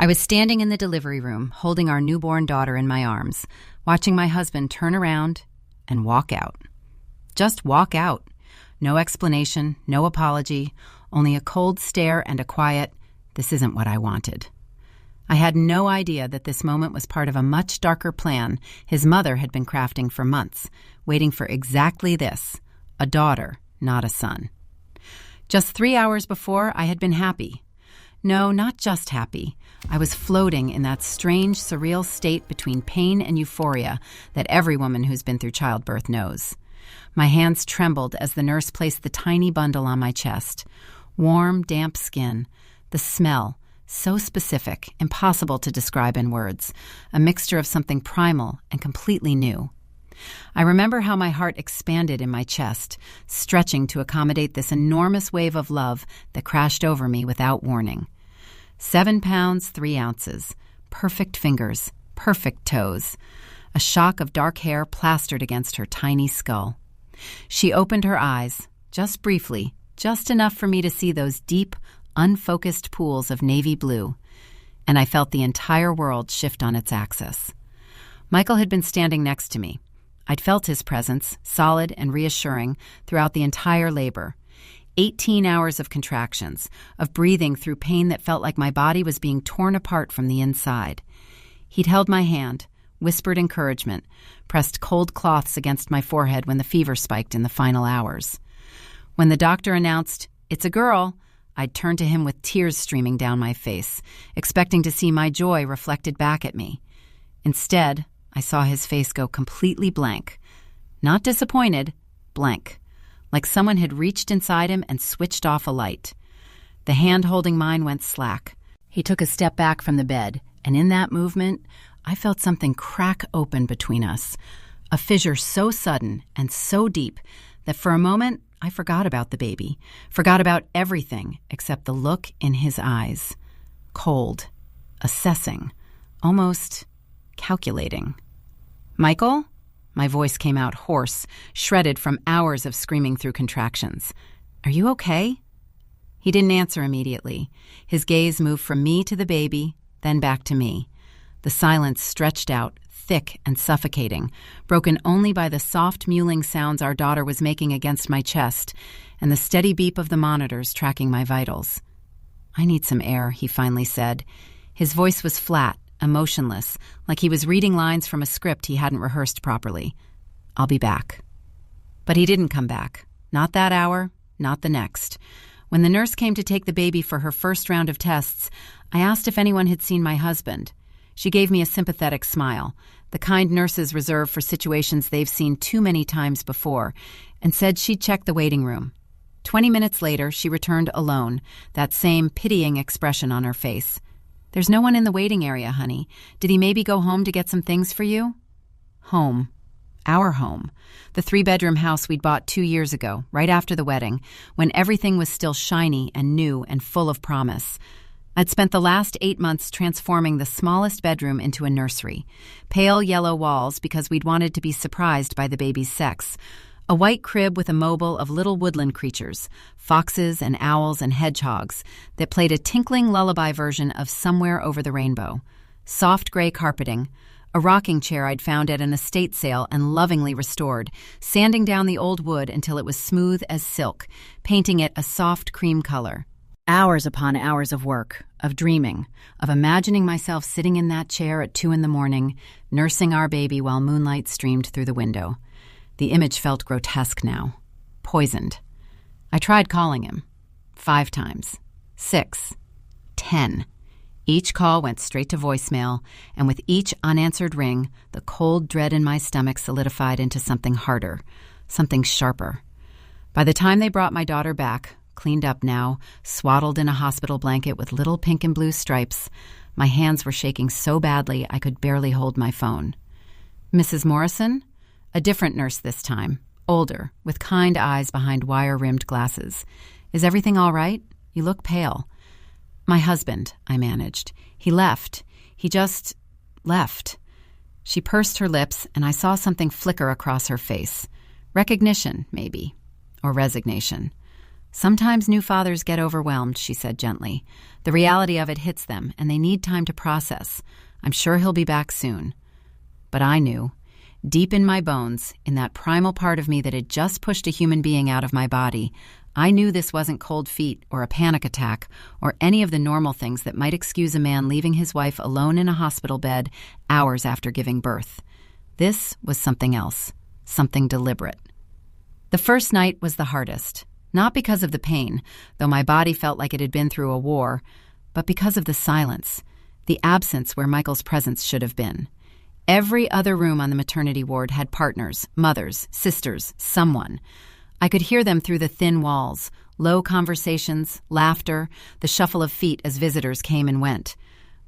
I was standing in the delivery room, holding our newborn daughter in my arms, watching my husband turn around and walk out. Just walk out. No explanation, no apology, only a cold stare and a quiet, "This isn't what I wanted." I had no idea that this moment was part of a much darker plan his mother had been crafting for months, waiting for exactly this, a daughter, not a son. Just 3 hours before, I had been happy. No, not just happy. I was floating in that strange, surreal state between pain and euphoria that every woman who's been through childbirth knows. My hands trembled as the nurse placed the tiny bundle on my chest. Warm, damp skin. The smell, so specific, impossible to describe in words. A mixture of something primal and completely new. I remember how my heart expanded in my chest, stretching to accommodate this enormous wave of love that crashed over me without warning. 7 pounds, 3 ounces. Perfect fingers, perfect toes. A shock of dark hair plastered against her tiny skull. She opened her eyes, just briefly, just enough for me to see those deep, unfocused pools of navy blue, and I felt the entire world shift on its axis. Michael had been standing next to me. I'd felt his presence, solid and reassuring, throughout the entire labor. 18 hours of contractions, of breathing through pain that felt like my body was being torn apart from the inside. He'd held my hand, whispered encouragement, pressed cold cloths against my forehead when the fever spiked in the final hours. When the doctor announced, "It's a girl," I'd turned to him with tears streaming down my face, expecting to see my joy reflected back at me. Instead, I saw his face go completely blank. Not disappointed, blank. Like someone had reached inside him and switched off a light. The hand holding mine went slack. He took a step back from the bed, and in that movement, I felt something crack open between us. A fissure so sudden and so deep that for a moment I forgot about the baby, forgot about everything except the look in his eyes. Cold, assessing, almost calculating. "Michael?" My voice came out hoarse, shredded from hours of screaming through contractions. "Are you okay?" He didn't answer immediately. His gaze moved from me to the baby, then back to me. The silence stretched out, thick and suffocating, broken only by the soft mewling sounds our daughter was making against my chest and the steady beep of the monitors tracking my vitals. "I need some air," he finally said. His voice was flat, emotionless, like he was reading lines from a script he hadn't rehearsed properly. "I'll be back." But he didn't come back. Not that hour, not the next. When the nurse came to take the baby for her first round of tests, I asked if anyone had seen my husband. She gave me a sympathetic smile, the kind nurses reserve for situations they've seen too many times before, and said she'd check the waiting room. 20 minutes later, she returned alone, that same pitying expression on her face. "There's no one in the waiting area, honey. Did he maybe go home to get some things for you?" Home. Our home. The 3-bedroom house we'd bought 2 years ago, right after the wedding, when everything was still shiny and new and full of promise. I'd spent the last 8 months transforming the smallest bedroom into a nursery. Pale yellow walls because we'd wanted to be surprised by the baby's sex. A white crib with a mobile of little woodland creatures, foxes and owls and hedgehogs, that played a tinkling lullaby version of Somewhere Over the Rainbow. Soft gray carpeting, a rocking chair I'd found at an estate sale and lovingly restored, sanding down the old wood until it was smooth as silk, painting it a soft cream color. Hours upon hours of work, of dreaming, of imagining myself sitting in that chair at 2 a.m, nursing our baby while moonlight streamed through the window. The image felt grotesque now. Poisoned. I tried calling him. 5 times. 6. 10. Each call went straight to voicemail, and with each unanswered ring, the cold dread in my stomach solidified into something harder, something sharper. By the time they brought my daughter back, cleaned up now, swaddled in a hospital blanket with little pink and blue stripes, my hands were shaking so badly I could barely hold my phone. "Mrs. Morrison?" A different nurse this time, older, with kind eyes behind wire-rimmed glasses. "Is everything all right? You look pale." "My husband," I managed. "He left. He just left." She pursed her lips, and I saw something flicker across her face. Recognition, maybe. Or resignation. Sometimes new fathers get overwhelmed, she said gently. The reality of it hits them, and they need time to process. I'm sure he'll be back soon. But I knew, deep in my bones, in that primal part of me that had just pushed a human being out of my body, I knew this wasn't cold feet or a panic attack or any of the normal things that might excuse a man leaving his wife alone in a hospital bed hours after giving birth. This was something else, something deliberate. The first night was the hardest. Not because of the pain, though my body felt like it had been through a war, but because of the silence, the absence where Michael's presence should have been. Every other room on the maternity ward had partners, mothers, sisters, someone. I could hear them through the thin walls, low conversations, laughter, the shuffle of feet as visitors came and went.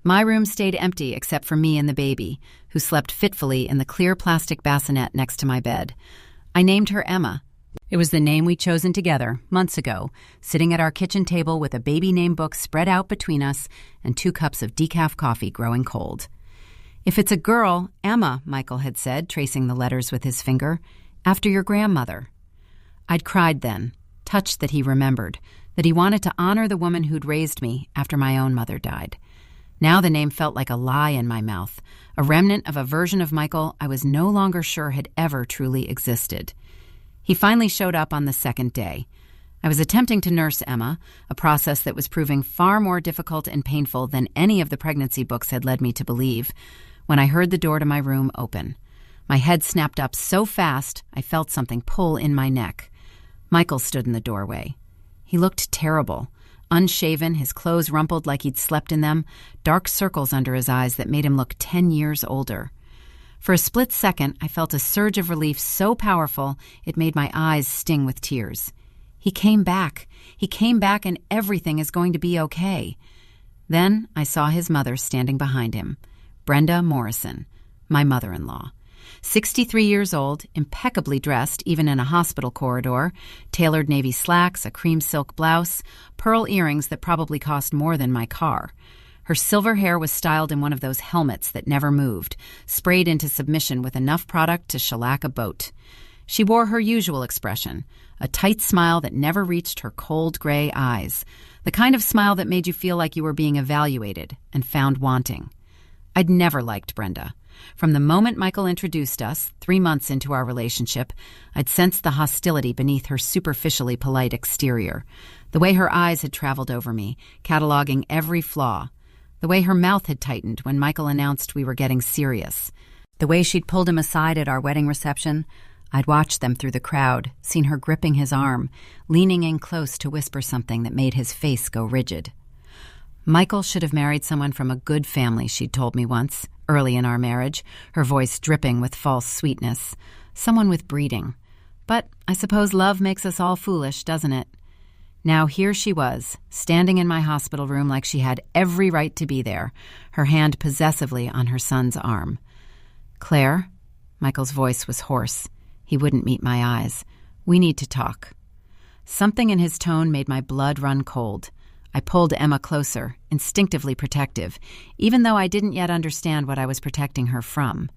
My room stayed empty except for me and the baby, who slept fitfully in the clear plastic bassinet next to my bed. I named her Emma. It was the name we'd chosen together, months ago, sitting at our kitchen table with a baby name book spread out between us and 2 cups of decaf coffee growing cold. If it's a girl, Emma, Michael had said, tracing the letters with his finger, after your grandmother. I'd cried then, touched that he remembered, that he wanted to honor the woman who'd raised me after my own mother died. Now the name felt like a lie in my mouth, a remnant of a version of Michael I was no longer sure had ever truly existed. He finally showed up on the second day. I was attempting to nurse Emma, a process that was proving far more difficult and painful than any of the pregnancy books had led me to believe, when I heard the door to my room open. My head snapped up so fast I felt something pull in my neck. Michael stood in the doorway. He looked terrible. Unshaven, his clothes rumpled like he'd slept in them, dark circles under his eyes that made him look 10 years older. For a split second, I felt a surge of relief so powerful it made my eyes sting with tears. He came back. He came back, and everything is going to be okay. Then I saw his mother standing behind him, Brenda Morrison, my mother-in-law. 63 years old, impeccably dressed, even in a hospital corridor, tailored navy slacks, a cream silk blouse, pearl earrings that probably cost more than my car. Her silver hair was styled in one of those helmets that never moved, sprayed into submission with enough product to shellac a boat. She wore her usual expression, a tight smile that never reached her cold gray eyes, the kind of smile that made you feel like you were being evaluated and found wanting. I'd never liked Brenda. From the moment Michael introduced us, 3 months into our relationship, I'd sensed the hostility beneath her superficially polite exterior, the way her eyes had traveled over me, cataloging every flaw, the way her mouth had tightened when Michael announced we were getting serious, the way she'd pulled him aside at our wedding reception. I'd watched them through the crowd, seen her gripping his arm, leaning in close to whisper something that made his face go rigid. Michael should have married someone from a good family, she'd told me once, early in our marriage, her voice dripping with false sweetness. Someone with breeding. But I suppose love makes us all foolish, doesn't it? Now here she was, standing in my hospital room like she had every right to be there, her hand possessively on her son's arm. Claire? Michael's voice was hoarse. He wouldn't meet my eyes. We need to talk. Something in his tone made my blood run cold. I pulled Emma closer, instinctively protective, even though I didn't yet understand what I was protecting her from.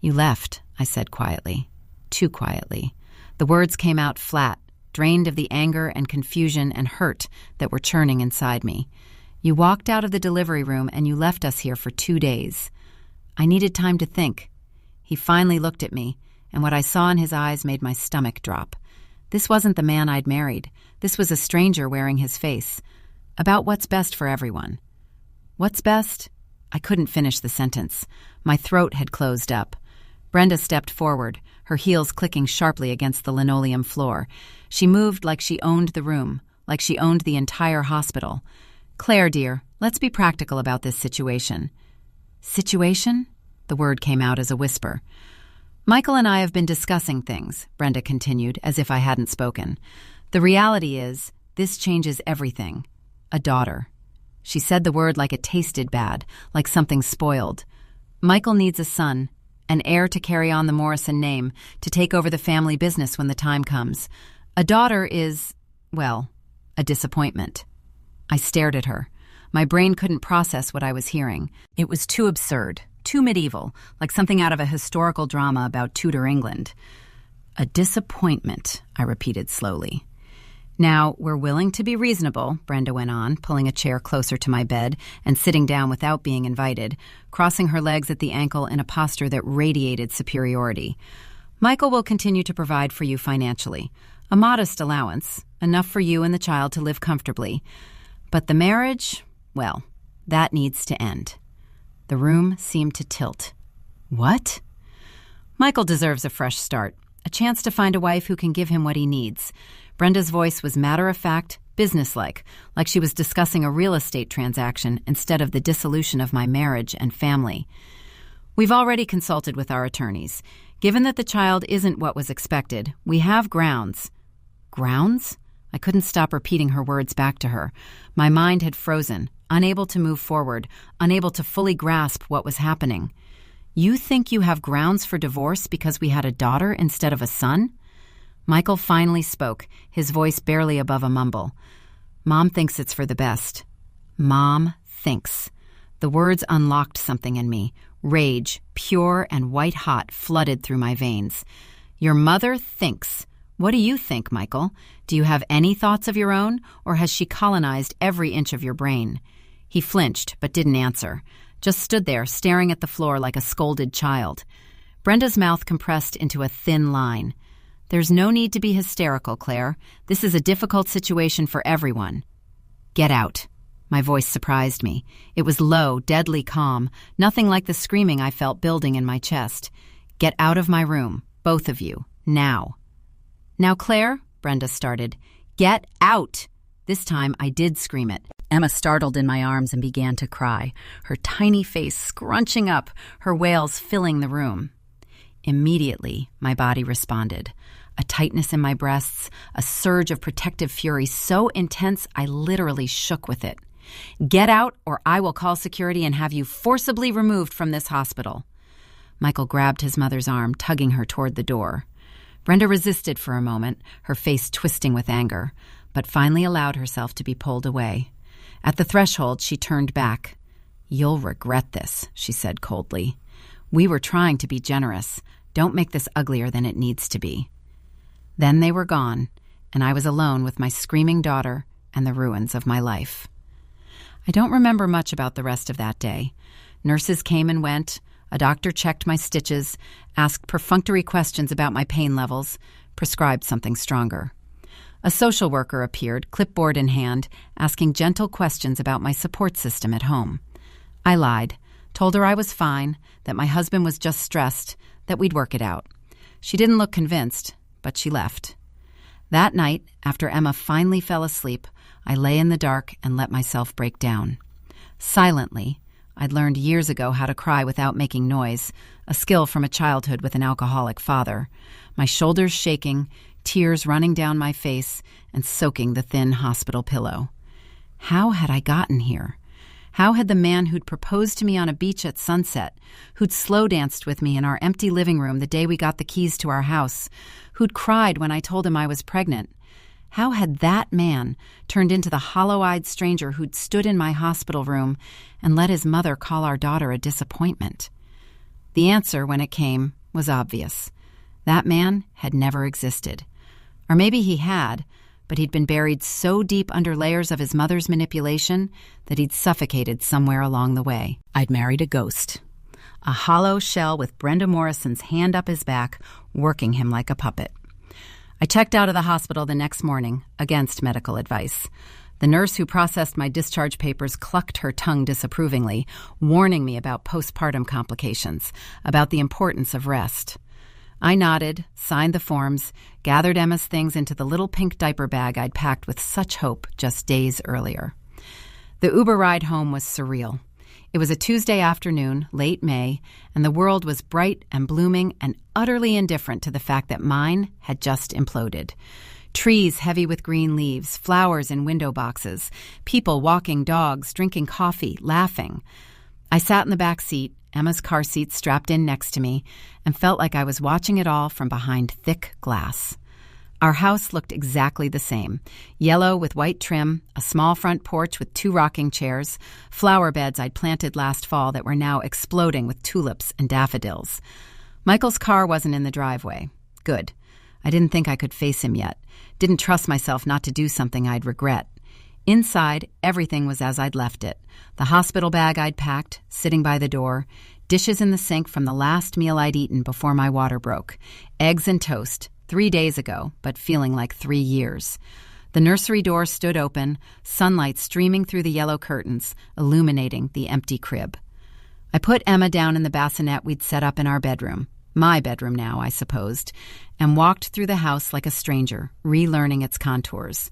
You left, I said quietly. Too quietly. The words came out flat, drained of the anger and confusion and hurt that were churning inside me. You walked out of the delivery room and you left us here for 2 days. I needed time to think. He finally looked at me, and what I saw in his eyes made my stomach drop. This wasn't the man I'd married. This was a stranger wearing his face. About what's best for everyone. What's best? I couldn't finish the sentence. My throat had closed up. Brenda stepped forward, her heels clicking sharply against the linoleum floor. She moved like she owned the room, like she owned the entire hospital. Claire, dear, let's be practical about this situation. Situation? The word came out as a whisper. Michael and I have been discussing things, Brenda continued, as if I hadn't spoken. The reality is, this changes everything. A daughter. She said the word like it tasted bad, like something spoiled. Michael needs a son, an heir to carry on the Morrison name, to take over the family business when the time comes. A daughter is, well, a disappointment. I stared at her. My brain couldn't process what I was hearing. It was too absurd, too medieval, like something out of a historical drama about Tudor England. A disappointment, I repeated slowly. Now, we're willing to be reasonable, Brenda went on, pulling a chair closer to my bed and sitting down without being invited, crossing her legs at the ankle in a posture that radiated superiority. Michael will continue to provide for you financially. A modest allowance, enough for you and the child to live comfortably. But the marriage, well, that needs to end. The room seemed to tilt. What? Michael deserves a fresh start, a chance to find a wife who can give him what he needs. Brenda's voice was matter-of-fact, businesslike, like she was discussing a real estate transaction instead of the dissolution of my marriage and family. We've already consulted with our attorneys. Given that the child isn't what was expected, we have grounds. Grounds? I couldn't stop repeating her words back to her. My mind had frozen, unable to move forward, unable to fully grasp what was happening. You think you have grounds for divorce because we had a daughter instead of a son? Michael finally spoke, his voice barely above a mumble. Mom thinks it's for the best. Mom thinks. The words unlocked something in me. Rage, pure and white-hot, flooded through my veins. Your mother thinks. What do you think, Michael? Do you have any thoughts of your own, or has she colonized every inch of your brain? He flinched, but didn't answer. Just stood there, staring at the floor like a scolded child. Brenda's mouth compressed into a thin line. There's no need to be hysterical, Claire. This is a difficult situation for everyone. Get out. My voice surprised me. It was low, deadly calm, nothing like the screaming I felt building in my chest. Get out of my room, both of you, now. Now, Claire, Brenda started. Get out! This time I did scream it. Emma startled in my arms and began to cry, her tiny face scrunching up, her wails filling the room. Immediately, my body responded. A tightness in my breasts, a surge of protective fury so intense I literally shook with it. Get out, or I will call security and have you forcibly removed from this hospital. Michael grabbed his mother's arm, tugging her toward the door. Brenda resisted for a moment, her face twisting with anger, but finally allowed herself to be pulled away. At the threshold, she turned back. You'll regret this, she said coldly. We were trying to be generous. Don't make this uglier than it needs to be. Then they were gone, and I was alone with my screaming daughter and the ruins of my life. I don't remember much about the rest of that day. Nurses came and went. A doctor checked my stitches, asked perfunctory questions about my pain levels, prescribed something stronger. A social worker appeared, clipboard in hand, asking gentle questions about my support system at home. I lied, told her I was fine, that my husband was just stressed, that we'd work it out. She didn't look convinced, but she left. That night, after Emma finally fell asleep, I lay in the dark and let myself break down. Silently, I'd learned years ago how to cry without making noise, a skill from a childhood with an alcoholic father. My shoulders shaking, tears running down my face and soaking the thin hospital pillow. How had I gotten here? How had the man who'd proposed to me on a beach at sunset, who'd slow danced with me in our empty living room the day we got the keys to our house, who'd cried when I told him I was pregnant, how had that man turned into the hollow-eyed stranger who'd stood in my hospital room and let his mother call our daughter a disappointment? The answer, when it came, was obvious. That man had never existed. Or maybe he had, but he'd been buried so deep under layers of his mother's manipulation that he'd suffocated somewhere along the way. I'd married a ghost. A hollow shell with Brenda Morrison's hand up his back, working him like a puppet. I checked out of the hospital the next morning, against medical advice. The nurse who processed my discharge papers clucked her tongue disapprovingly, warning me about postpartum complications, about the importance of rest. I nodded, signed the forms, gathered Emma's things into the little pink diaper bag I'd packed with such hope just days earlier. The Uber ride home was surreal. It was a Tuesday afternoon, late May, and the world was bright and blooming and utterly indifferent to the fact that mine had just imploded. Trees heavy with green leaves, flowers in window boxes, people walking dogs, drinking coffee, laughing. I sat in the back seat, Emma's car seat strapped in next to me, and felt like I was watching it all from behind thick glass. Our house looked exactly the same. Yellow with white trim, a small front porch with 2 rocking chairs, flower beds I'd planted last fall that were now exploding with tulips and daffodils. Michael's car wasn't in the driveway. Good. I didn't think I could face him yet. Didn't trust myself not to do something I'd regret. Inside, everything was as I'd left it. The hospital bag I'd packed, sitting by the door, dishes in the sink from the last meal I'd eaten before my water broke, eggs and toast, 3 days ago, but feeling like 3 years. The nursery door stood open, sunlight streaming through the yellow curtains, illuminating the empty crib. I put Emma down in the bassinet we'd set up in our bedroom, my bedroom now, I supposed, and walked through the house like a stranger, relearning its contours.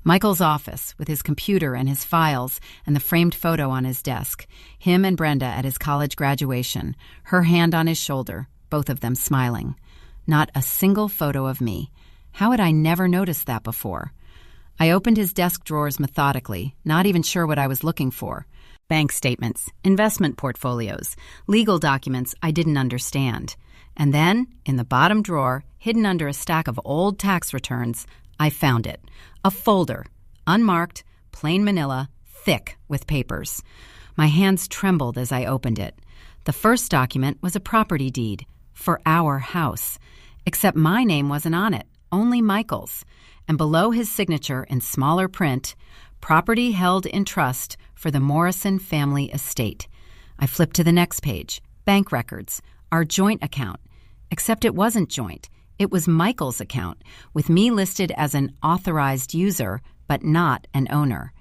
Michael's office, with his computer and his files and the framed photo on his desk, him and Brenda at his college graduation, her hand on his shoulder, both of them smiling. Not a single photo of me. How had I never noticed that before? I opened his desk drawers methodically, not even sure what I was looking for. Bank statements, investment portfolios, legal documents I didn't understand. And then, in the bottom drawer, hidden under a stack of old tax returns, I found it. A folder, unmarked, plain manila, thick with papers. My hands trembled as I opened it. The first document was a property deed for our house, except my name wasn't on it, only Michael's. And below his signature in smaller print, property held in trust for the Morrison family estate. I flipped to the next page, bank records, our joint account. Except it wasn't joint. It was Michael's account, with me listed as an authorized user, but not an owner.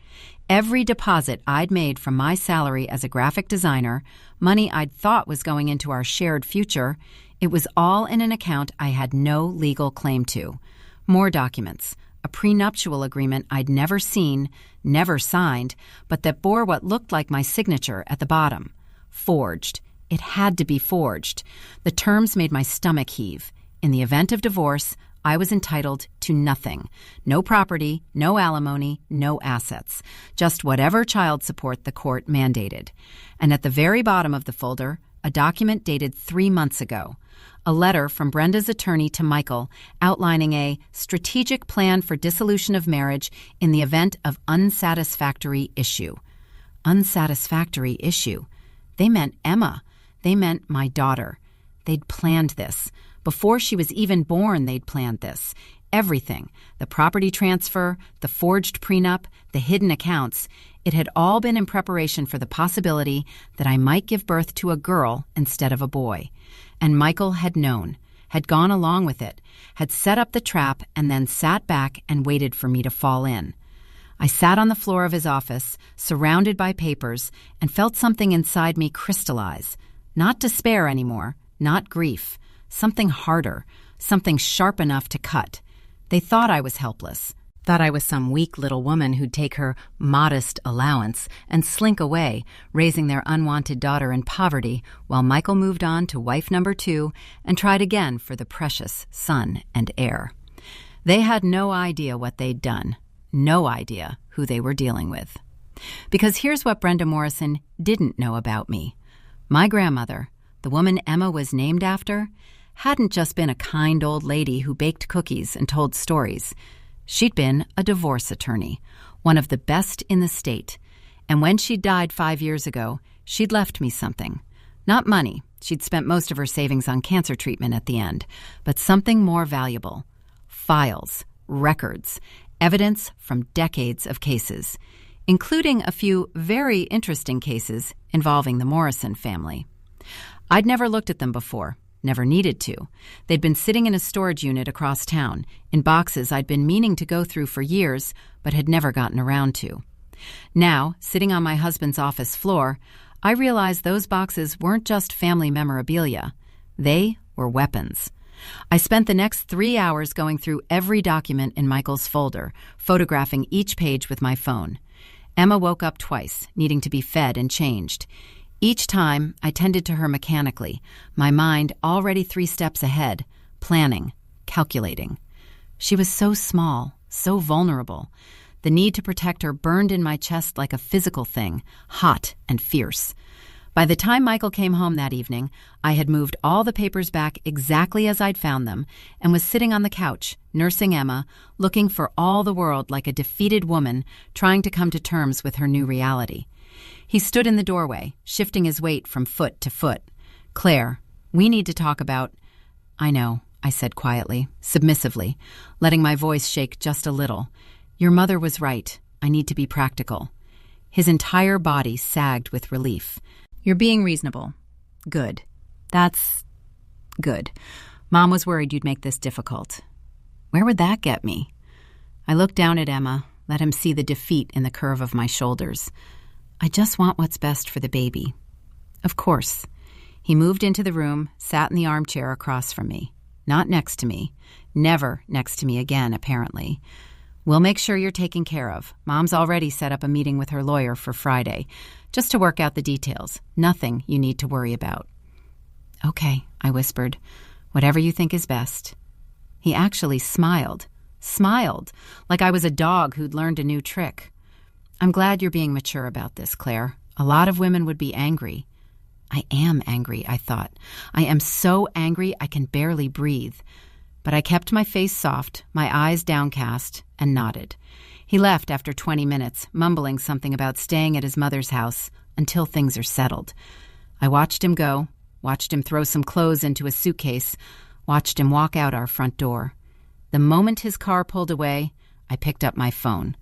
Every deposit I'd made from my salary as a graphic designer, money I'd thought was going into our shared future, it was all in an account I had no legal claim to. More documents, a prenuptial agreement I'd never seen, never signed, but that bore what looked like my signature at the bottom. Forged. It had to be forged. The terms made my stomach heave. In the event of divorce, I was entitled to nothing. No property, no alimony, no assets. Just whatever child support the court mandated. And at the very bottom of the folder, a document dated 3 months ago. A letter from Brenda's attorney to Michael outlining a strategic plan for dissolution of marriage in the event of unsatisfactory issue. Unsatisfactory issue. They meant Emma. They meant my daughter. They'd planned this. Before she was even born, they'd planned this. Everything. The property transfer, the forged prenup, the hidden accounts. It had all been in preparation for the possibility that I might give birth to a girl instead of a boy. And Michael had known, had gone along with it, had set up the trap and then sat back and waited for me to fall in. I sat on the floor of his office, surrounded by papers, and felt something inside me crystallize. Not despair anymore, not grief. Something harder, something sharp enough to cut. They thought I was helpless, thought I was some weak little woman who'd take her modest allowance and slink away, raising their unwanted daughter in poverty while Michael moved on to wife number 2 and tried again for the precious son and heir. They had no idea what they'd done, no idea who they were dealing with. Because here's what Brenda Morrison didn't know about me. My grandmother, the woman Emma was named after, hadn't just been a kind old lady who baked cookies and told stories. She'd been a divorce attorney, one of the best in the state. And when she died 5 years ago, she'd left me something. Not money. She'd spent most of her savings on cancer treatment at the end. But something more valuable. Files, records, evidence from decades of cases, including a few very interesting cases involving the Morrison family. I'd never looked at them before. Never needed to. They'd been sitting in a storage unit across town, in boxes I'd been meaning to go through for years, but had never gotten around to. Now, sitting on my husband's office floor, I realized those boxes weren't just family memorabilia. They were weapons. I spent the next 3 hours going through every document in Michael's folder, photographing each page with my phone. Emma woke up twice, needing to be fed and changed. Each time, I tended to her mechanically, my mind already 3 steps ahead, planning, calculating. She was so small, so vulnerable. The need to protect her burned in my chest like a physical thing, hot and fierce. By the time Michael came home that evening, I had moved all the papers back exactly as I'd found them and was sitting on the couch, nursing Emma, looking for all the world like a defeated woman trying to come to terms with her new reality. He stood in the doorway, shifting his weight from foot to foot. "Claire, we need to talk about—" I know, I said quietly, submissively, letting my voice shake just a little. Your mother was right. I need to be practical. His entire body sagged with relief. You're being reasonable. Good. That's good. Mom was worried you'd make this difficult. Where would that get me? I looked down at Emma, let him see the defeat in the curve of my shoulders. I just want what's best for the baby. Of course. He moved into the room, sat in the armchair across from me. Not next to me. Never next to me again, apparently. We'll make sure you're taken care of. Mom's already set up a meeting with her lawyer for Friday, just to work out the details. Nothing you need to worry about. Okay, I whispered. Whatever you think is best. He actually smiled. Smiled, like I was a dog who'd learned a new trick. I'm glad you're being mature about this, Claire. A lot of women would be angry. I am angry, I thought. I am so angry I can barely breathe. But I kept my face soft, my eyes downcast, and nodded. He left after 20 minutes, mumbling something about staying at his mother's house until things are settled. I watched him go, watched him throw some clothes into a suitcase, watched him walk out our front door. The moment his car pulled away, I picked up my phone.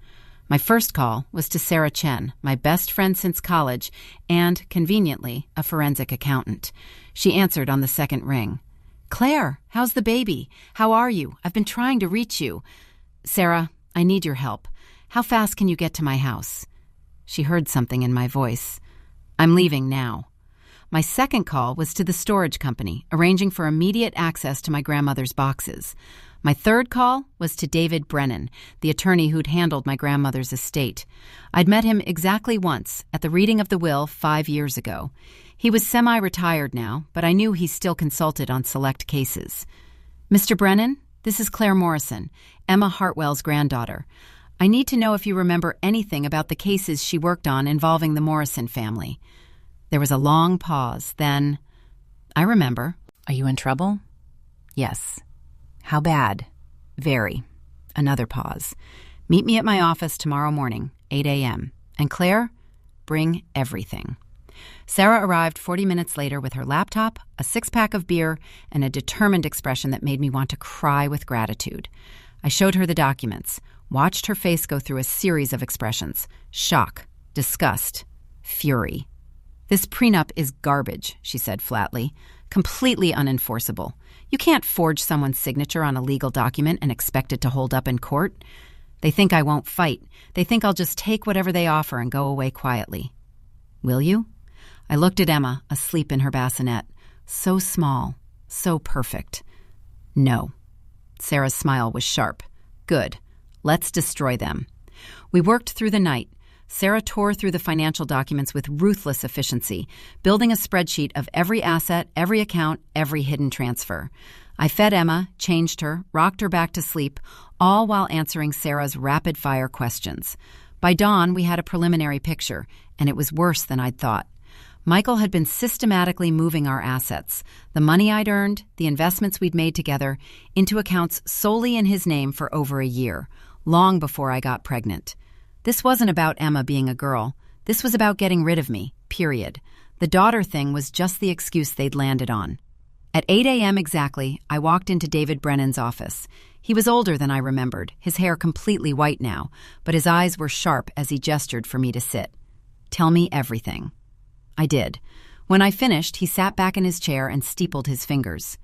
My first call was to Sarah Chen, my best friend since college, and, conveniently, a forensic accountant. She answered on the second ring. Claire, how's the baby? How are you? I've been trying to reach you. Sarah, I need your help. How fast can you get to my house? She heard something in my voice. I'm leaving now. My second call was to the storage company, arranging for immediate access to my grandmother's boxes. My third call was to David Brennan, the attorney who'd handled my grandmother's estate. I'd met him exactly once, at the reading of the will 5 years ago. He was semi-retired now, but I knew he still consulted on select cases. Mr. Brennan, this is Claire Morrison, Emma Hartwell's granddaughter. I need to know if you remember anything about the cases she worked on involving the Morrison family. There was a long pause, then, I remember. Are you in trouble? Yes. How bad? Very. Another pause. Meet me at my office tomorrow morning, 8 a.m. And Claire, bring everything. Sarah arrived 40 minutes later with her laptop, a six-pack of beer, and a determined expression that made me want to cry with gratitude. I showed her the documents, watched her face go through a series of expressions: shock, disgust, fury. This prenup is garbage, she said flatly, completely unenforceable. You can't forge someone's signature on a legal document and expect it to hold up in court. They think I won't fight. They think I'll just take whatever they offer and go away quietly. Will you? I looked at Emma, asleep in her bassinet. So small, so perfect. No. Sarah's smile was sharp. Good. Let's destroy them. We worked through the night. Sarah tore through the financial documents with ruthless efficiency, building a spreadsheet of every asset, every account, every hidden transfer. I fed Emma, changed her, rocked her back to sleep, all while answering Sarah's rapid-fire questions. By dawn, we had a preliminary picture, and it was worse than I'd thought. Michael had been systematically moving our assets, the money I'd earned, the investments we'd made together, into accounts solely in his name for over a year, long before I got pregnant. This wasn't about Emma being a girl. This was about getting rid of me, period. The daughter thing was just the excuse they'd landed on. At 8 a.m. exactly, I walked into David Brennan's office. He was older than I remembered, his hair completely white now, but his eyes were sharp as he gestured for me to sit. Tell me everything. I did. When I finished, he sat back in his chair and steepled his fingers.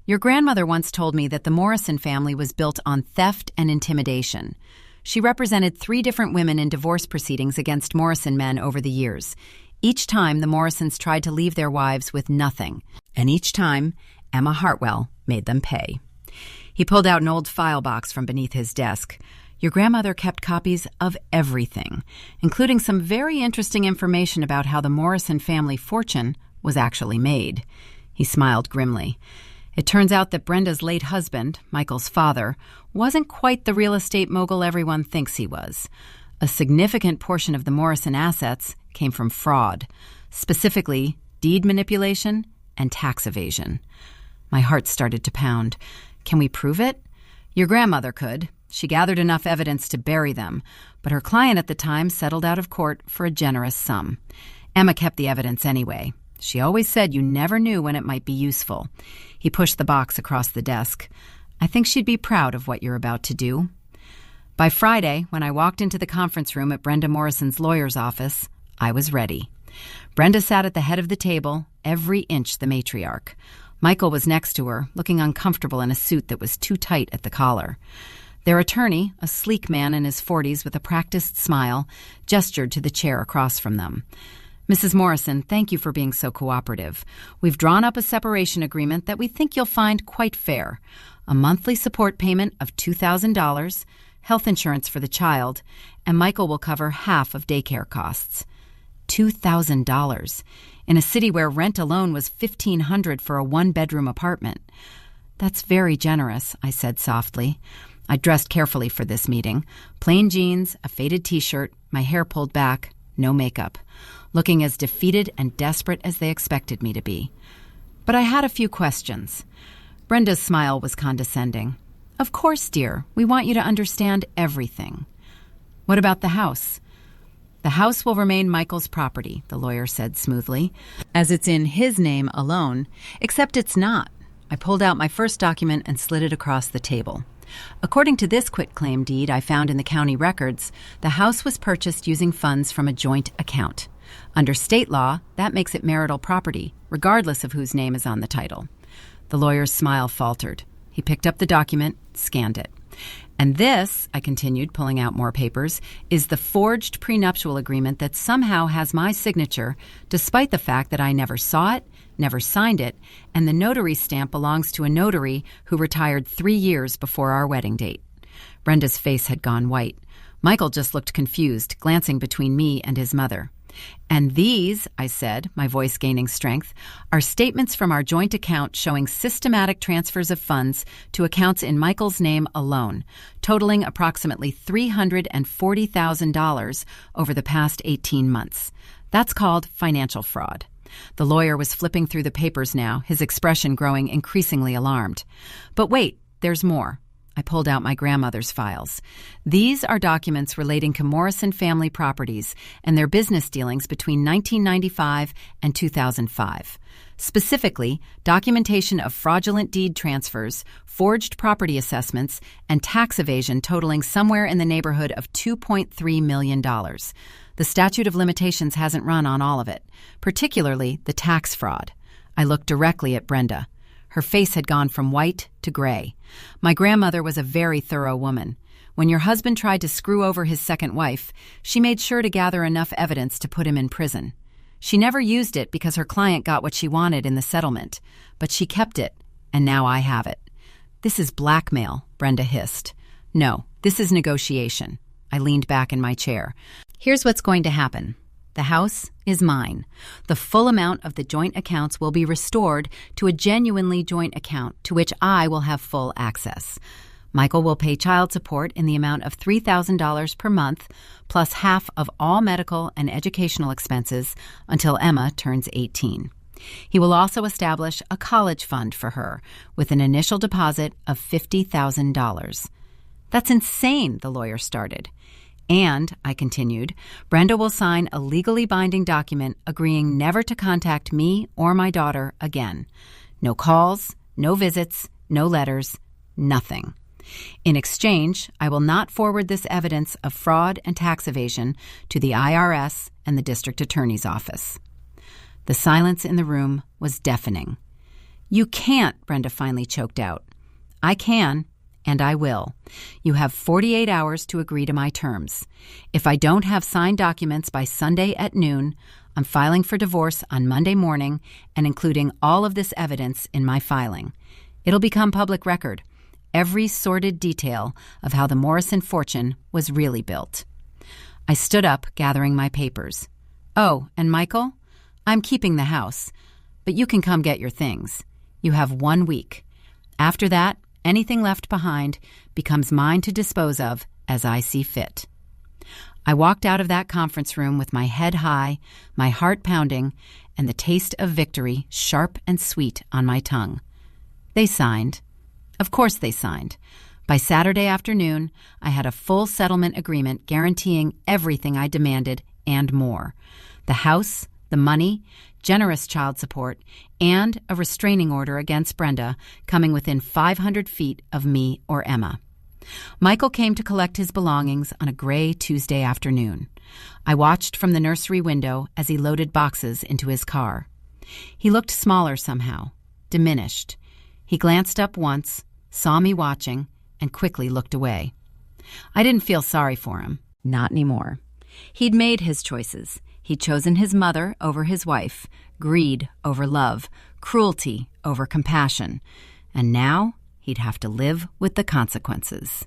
Your grandmother once told me that the Morrison family was built on theft and intimidation. She represented 3 different women in divorce proceedings against Morrison men over the years. Each time, the Morrisons tried to leave their wives with nothing, and each time, Emma Hartwell made them pay. He pulled out an old file box from beneath his desk. Your grandmother kept copies of everything, including some very interesting information about how the Morrison family fortune was actually made. He smiled grimly. It turns out that Brenda's late husband, Michael's father, wasn't quite the real estate mogul everyone thinks he was. A significant portion of the Morrison assets came from fraud, specifically deed manipulation and tax evasion. My heart started to pound. Can we prove it? Your grandmother could. She gathered enough evidence to bury them, but her client at the time settled out of court for a generous sum. Emma kept the evidence anyway. She always said you never knew when it might be useful. He pushed the box across the desk. I think she'd be proud of what you're about to do. By Friday, when I walked into the conference room at Brenda Morrison's lawyer's office, I was ready. Brenda sat at the head of the table, every inch the matriarch. Michael was next to her, looking uncomfortable in a suit that was too tight at the collar. Their attorney, a sleek man in his 40s with a practiced smile, gestured to the chair across from them. Mrs. Morrison, thank you for being so cooperative. We've drawn up a separation agreement that we think you'll find quite fair. A monthly support payment of $2,000, health insurance for the child, and Michael will cover half of daycare costs. $2,000 in a city where rent alone was $1,500 for a one-bedroom apartment. That's very generous, I said softly. I dressed carefully for this meeting. Plain jeans, a faded t-shirt, my hair pulled back, no makeup. Looking as defeated and desperate as they expected me to be. But I had a few questions. Brenda's smile was condescending. Of course, dear. We want you to understand everything. What about the house? The house will remain Michael's property, the lawyer said smoothly, as it's in his name alone, except it's not. I pulled out my first document and slid it across the table. According to this quitclaim deed I found in the county records, the house was purchased using funds from a joint account. Under state law, that makes it marital property, regardless of whose name is on the title. The lawyer's smile faltered. He picked up the document, scanned it. And this, I continued, pulling out more papers, is the forged prenuptial agreement that somehow has my signature, despite the fact that I never saw it, never signed it, and the notary stamp belongs to a notary who retired 3 years before our wedding date. Brenda's face had gone white. Michael just looked confused, glancing between me and his mother. And these, I said, my voice gaining strength, are statements from our joint account showing systematic transfers of funds to accounts in Michael's name alone, totaling approximately $340,000 over the past 18 months. That's called financial fraud. The lawyer was flipping through the papers now, his expression growing increasingly alarmed. But wait, there's more. I pulled out my grandmother's files. These are documents relating to Morrison family properties and their business dealings between 1995 and 2005. Specifically, documentation of fraudulent deed transfers, forged property assessments, and tax evasion totaling somewhere in the neighborhood of $2.3 million. The statute of limitations hasn't run on all of it, particularly the tax fraud. I looked directly at Brenda. Her face had gone from white to gray. My grandmother was a very thorough woman. When your husband tried to screw over his second wife, she made sure to gather enough evidence to put him in prison. She never used it because her client got what she wanted in the settlement, but she kept it, and now I have it. This is blackmail, Brenda hissed. No, this is negotiation. I leaned back in my chair. Here's what's going to happen. The house is mine. The full amount of the joint accounts will be restored to a genuinely joint account to which I will have full access. Michael will pay child support in the amount of $3,000 per month, plus half of all medical and educational expenses until Emma turns 18. He will also establish a college fund for her with an initial deposit of $50,000. That's insane, the lawyer started. And, I continued, Brenda will sign a legally binding document agreeing never to contact me or my daughter again. No calls, no visits, no letters, nothing. In exchange, I will not forward this evidence of fraud and tax evasion to the IRS and the district attorney's office. The silence in the room was deafening. You can't, Brenda finally choked out. I can. And I will. You have 48 hours to agree to my terms. If I don't have signed documents by Sunday at noon, I'm filing for divorce on Monday morning and including all of this evidence in my filing. It'll become public record, every sordid detail of how the Morrison fortune was really built. I stood up, gathering my papers. Oh, and Michael? I'm keeping the house, but you can come get your things. You have 1 week. After that, anything left behind becomes mine to dispose of as I see fit. I walked out of that conference room with my head high, my heart pounding, and the taste of victory sharp and sweet on my tongue. They signed. Of course they signed. By Saturday afternoon, I had a full settlement agreement guaranteeing everything I demanded and more. The house, the money, generous child support, and a restraining order against Brenda coming within 500 feet of me or Emma. Michael came to collect his belongings on a gray Tuesday afternoon. I watched from the nursery window as he loaded boxes into his car. He looked smaller somehow, diminished. He glanced up once, saw me watching, and quickly looked away. I didn't feel sorry for him. Not anymore. He'd made his choices. He'd chosen his mother over his wife, greed over love, cruelty over compassion. And now he'd have to live with the consequences.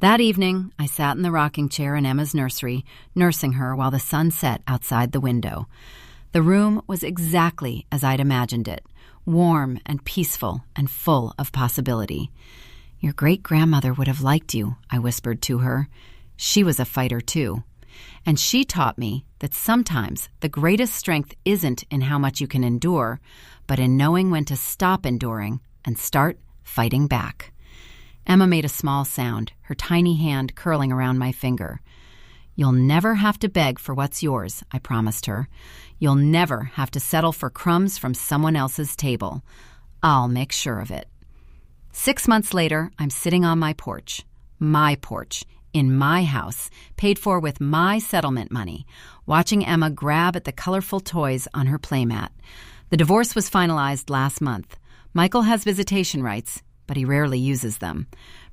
That evening, I sat in the rocking chair in Emma's nursery, nursing her while the sun set outside the window. The room was exactly as I'd imagined it, warm and peaceful and full of possibility. "Your great-grandmother would have liked you," I whispered to her. She was a fighter, too. And she taught me that sometimes the greatest strength isn't in how much you can endure, but in knowing when to stop enduring and start fighting back. Emma made a small sound, her tiny hand curling around my finger. "You'll never have to beg for what's yours," I promised her. "You'll never have to settle for crumbs from someone else's table. I'll make sure of it." 6 months later, I'm sitting on my porch, in my house, paid for with my settlement money, watching Emma grab at the colorful toys on her playmat. The divorce was finalized last month. Michael has visitation rights, but he rarely uses them.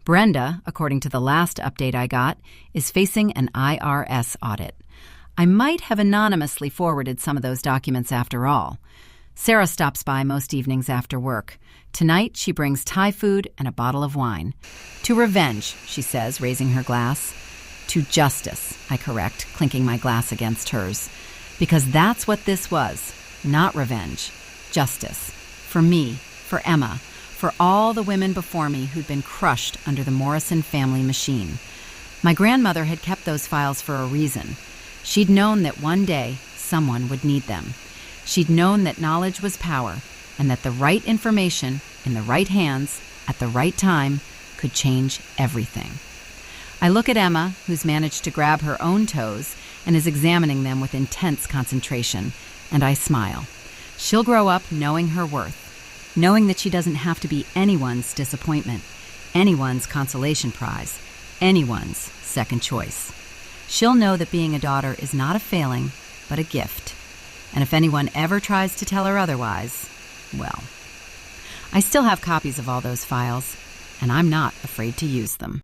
Brenda, according to the last update I got, is facing an IRS audit. I might have anonymously forwarded some of those documents after all. Sarah stops by most evenings after work. Tonight, she brings Thai food and a bottle of wine. "To revenge," she says, raising her glass. "To justice," I correct, clinking my glass against hers. Because that's what this was, not revenge. Justice. For me, for Emma, for all the women before me who'd been crushed under the Morrison family machine. My grandmother had kept those files for a reason. She'd known that one day someone would need them. She'd known that knowledge was power, and that the right information in the right hands at the right time could change everything. I look at Emma, who's managed to grab her own toes and is examining them with intense concentration, and I smile. She'll grow up knowing her worth, knowing that she doesn't have to be anyone's disappointment, anyone's consolation prize, anyone's second choice. She'll know that being a daughter is not a failing, but a gift. And if anyone ever tries to tell her otherwise, well, I still have copies of all those files, and I'm not afraid to use them.